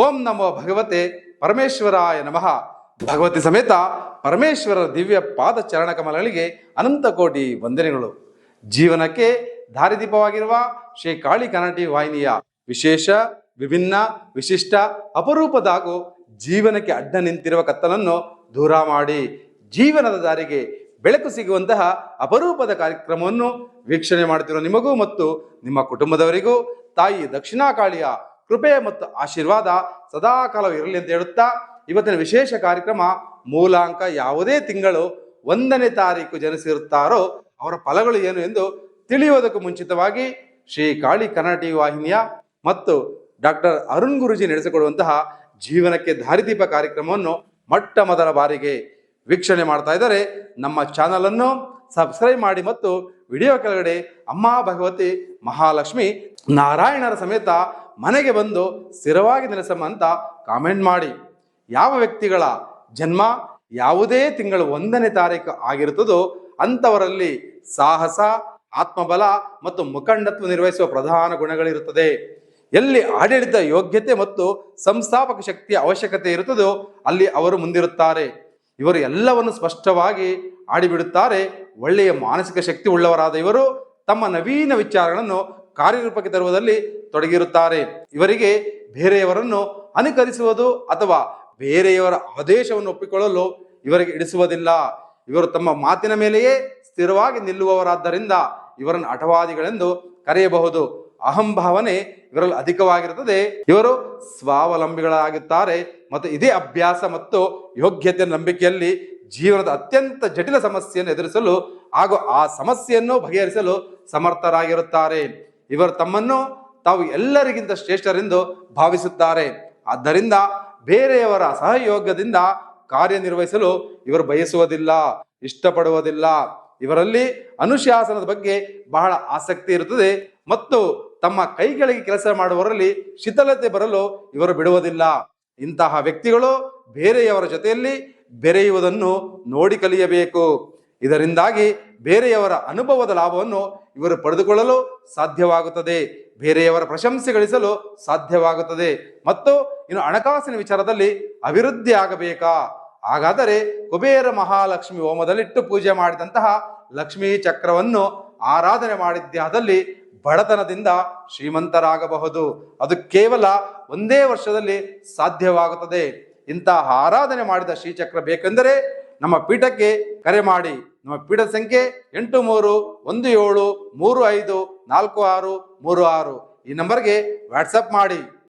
ಓಂ ನಮೋ ಭಗವತೆ ಪರಮೇಶ್ವರಾಯ ನಮಃ. ಭಗವತಿ ಸಮೇತ ಪರಮೇಶ್ವರರ ದಿವ್ಯ ಪಾದ ಚರಣ ಕಮಲಗಳಿಗೆ ಅನಂತ ಕೋಟಿ ವಂದನೆಗಳು. ಜೀವನಕ್ಕೆ ದಾರಿದೀಪವಾಗಿರುವ ಶ್ರೀ ಕಾಳಿ ಕನ್ನಡ ವಾಹಿನಿಯ ವಿಶೇಷ, ವಿಭಿನ್ನ, ವಿಶಿಷ್ಟ, ಅಪರೂಪದ ಹಾಗೂ ಜೀವನಕ್ಕೆ ಅಡ್ಡ ನಿಂತಿರುವ ಕತ್ತಲನ್ನು ದೂರ ಮಾಡಿ ಜೀವನದ ದಾರಿಗೆ ಬೆಳಕು ಸಿಗುವಂತಹ ಅಪರೂಪದ ಕಾರ್ಯಕ್ರಮವನ್ನು ವೀಕ್ಷಣೆ ಮಾಡುತ್ತಿರುವ ನಿಮಗೂ ಮತ್ತು ನಿಮ್ಮ ಕುಟುಂಬದವರಿಗೂ ತಾಯಿ ದಕ್ಷಿಣಾಕಾಳಿಯ ಕೃಪೆ ಮತ್ತು ಆಶೀರ್ವಾದ ಸದಾಕಾಲ ಇರಲಿ ಅಂತ ಹೇಳುತ್ತಾ, ಇವತ್ತಿನ ವಿಶೇಷ ಕಾರ್ಯಕ್ರಮ ಮೂಲಾಂಕ ಯಾವುದೇ ತಿಂಗಳು 1ನೇ ತಾರೀಕು ಜನಿಸಿರುತ್ತಾರೋ ಅವರ ಫಲಗಳು ಏನು ಎಂದು ತಿಳಿಯುವುದಕ್ಕೂ ಮುಂಚಿತವಾಗಿ ಶ್ರೀ ಕಾಳಿ ಕನ್ನಡ ವಾಹಿನಿಯ ಮತ್ತು ಡಾಕ್ಟರ್ ಅರುಣ್ ಗುರುಜಿ ನಡೆಸಿಕೊಡುವಂತಹ ಜೀವನಕ್ಕೆ ದಾರಿದೀಪ ಕಾರ್ಯಕ್ರಮವನ್ನು ಮೊಟ್ಟ ಮೊದಲ ಬಾರಿಗೆ ವೀಕ್ಷಣೆ ಮಾಡ್ತಾ ಇದ್ದಾರೆ. ನಮ್ಮ ಚಾನಲ್ ಅನ್ನು ಸಬ್ಸ್ಕ್ರೈಬ್ ಮಾಡಿ ಮತ್ತು ವಿಡಿಯೋ ಕೆಳಗಡೆ ಅಮ್ಮ ಭಗವತಿ ಮಹಾಲಕ್ಷ್ಮಿ ನಾರಾಯಣರ ಸಮೇತ ಮನೆಗೆ ಬಂದು ಸ್ಥಿರವಾಗಿ ನೆಲೆಸಮ್ಮ ಅಂತ ಕಾಮೆಂಟ್ ಮಾಡಿ. ಯಾವ ವ್ಯಕ್ತಿಗಳ ಜನ್ಮ ಯಾವುದೇ ತಿಂಗಳು 1ನೇ ತಾರೀಕು ಆಗಿರುತ್ತದೋ ಅಂಥವರಲ್ಲಿ ಸಾಹಸ, ಆತ್ಮಬಲ ಮತ್ತು ಮುಖಂಡತ್ವ ನಿರ್ವಹಿಸುವ ಪ್ರಧಾನ ಗುಣಗಳಿರುತ್ತದೆ. ಎಲ್ಲಿ ಆಡಳಿತ ಯೋಗ್ಯತೆ ಮತ್ತು ಸಂಸ್ಥಾಪಕ ಶಕ್ತಿಯ ಅವಶ್ಯಕತೆ ಇರುತ್ತದೋ ಅಲ್ಲಿ ಅವರು ಮುಂದಿರುತ್ತಾರೆ. ಇವರು ಎಲ್ಲವನ್ನು ಸ್ಪಷ್ಟವಾಗಿ ಆಡಿಬಿಡುತ್ತಾರೆ. ಒಳ್ಳೆಯ ಮಾನಸಿಕ ಶಕ್ತಿ ಉಳ್ಳವರಾದ ಇವರು ತಮ್ಮ ನವೀನ ವಿಚಾರಗಳನ್ನು ಕಾರ್ಯರೂಪಕ್ಕೆ ತರುವುದರಲ್ಲಿ ತೊಡಗಿರುತ್ತಾರೆ. ಇವರಿಗೆ ಬೇರೆಯವರನ್ನು ಅನುಕರಿಸುವುದು ಅಥವಾ ಬೇರೆಯವರ ಆದೇಶವನ್ನು ಒಪ್ಪಿಕೊಳ್ಳಲು ಇವರಿಗೆ ಇಡಿಸುವುದಿಲ್ಲ. ಇವರು ತಮ್ಮ ಮಾತಿನ ಮೇಲೆಯೇ ಸ್ಥಿರವಾಗಿ ನಿಲ್ಲುವವರಾದ್ದರಿಂದ ಇವರನ್ನು ಹಠವಾದಿಗಳೆಂದು ಕರೆಯಬಹುದು. ಅಹಂಭಾವನೆ ಇವರಲ್ಲಿ ಅಧಿಕವಾಗಿರುತ್ತದೆ. ಇವರು ಸ್ವಾವಲಂಬಿಗಳಾಗುತ್ತಾರೆ ಮತ್ತು ಇದೇ ಅಭ್ಯಾಸ ಮತ್ತು ಯೋಗ್ಯತೆಯ ನಂಬಿಕೆಯಲ್ಲಿ ಜೀವನದ ಅತ್ಯಂತ ಜಟಿಲ ಸಮಸ್ಯೆಯನ್ನು ಎದುರಿಸಲು ಹಾಗೂ ಆ ಸಮಸ್ಯೆಯನ್ನು ಬಗೆಹರಿಸಲು ಸಮರ್ಥರಾಗಿರುತ್ತಾರೆ. ಇವರು ತಮ್ಮನ್ನು ತಾವು ಎಲ್ಲರಿಗಿಂತ ಶ್ರೇಷ್ಠರೆಂದು ಭಾವಿಸುತ್ತಾರೆ. ಆದ್ದರಿಂದ ಬೇರೆಯವರ ಸಹಯೋಗದಿಂದ ಕಾರ್ಯನಿರ್ವಹಿಸಲು ಇವರು ಬಯಸುವುದಿಲ್ಲ, ಇಷ್ಟಪಡುವುದಿಲ್ಲ. ಇವರಲ್ಲಿ ಅನುಶಾಸನದ ಬಗ್ಗೆ ಬಹಳ ಆಸಕ್ತಿ ಇರುತ್ತದೆ ಮತ್ತು ತಮ್ಮ ಕೈಗಳಿಗೆ ಕೆಲಸ ಮಾಡುವವರಲ್ಲಿ ಶಿಥಿಲತೆ ಬರಲು ಇವರು ಬಿಡುವುದಿಲ್ಲ. ಇಂತಹ ವ್ಯಕ್ತಿಗಳು ಬೇರೆಯವರ ಜೊತೆಯಲ್ಲಿ ಬೆರೆಯುವುದನ್ನು ನೋಡಿ ಕಲಿಯಬೇಕು. ಇದರಿಂದಾಗಿ ಬೇರೆಯವರ ಅನುಭವದ ಲಾಭವನ್ನು ಇವರು ಪಡೆದುಕೊಳ್ಳಲು ಸಾಧ್ಯವಾಗುತ್ತದೆ, ಬೇರೆಯವರ ಪ್ರಶಂಸೆ ಗಳಿಸಲು ಸಾಧ್ಯವಾಗುತ್ತದೆ ಮತ್ತು ಇನ್ನು ಹಣಕಾಸಿನ ವಿಚಾರದಲ್ಲಿ ಅಭಿವೃದ್ಧಿ ಆಗಬೇಕಾ? ಹಾಗಾದರೆ ಕುಬೇರ ಮಹಾಲಕ್ಷ್ಮಿ ಹೋಮದಲ್ಲಿಟ್ಟು ಪೂಜೆ ಮಾಡಿದಂತಹ ಲಕ್ಷ್ಮೀ ಚಕ್ರವನ್ನು ಆರಾಧನೆ ಮಾಡಿದ್ಯಾದಲ್ಲಿ ಬಡತನದಿಂದ ಶ್ರೀಮಂತರಾಗಬಹುದು. ಅದು ಕೇವಲ 1ನೇ ವರ್ಷದಲ್ಲಿ ಸಾಧ್ಯವಾಗುತ್ತದೆ. ಇಂತಹ ಆರಾಧನೆ ಮಾಡಿದ ಶ್ರೀಚಕ್ರ ಬೇಕೆಂದರೆ ನಮ್ಮ ಪೀಠಕ್ಕೆ ಕರೆ ಮಾಡಿ. ನಮ್ಮ ಪೀಠದ ಸಂಖ್ಯೆ 8317354636. ಈ ನಂಬರ್ಗೆ ವಾಟ್ಸಪ್ ಮಾಡಿ.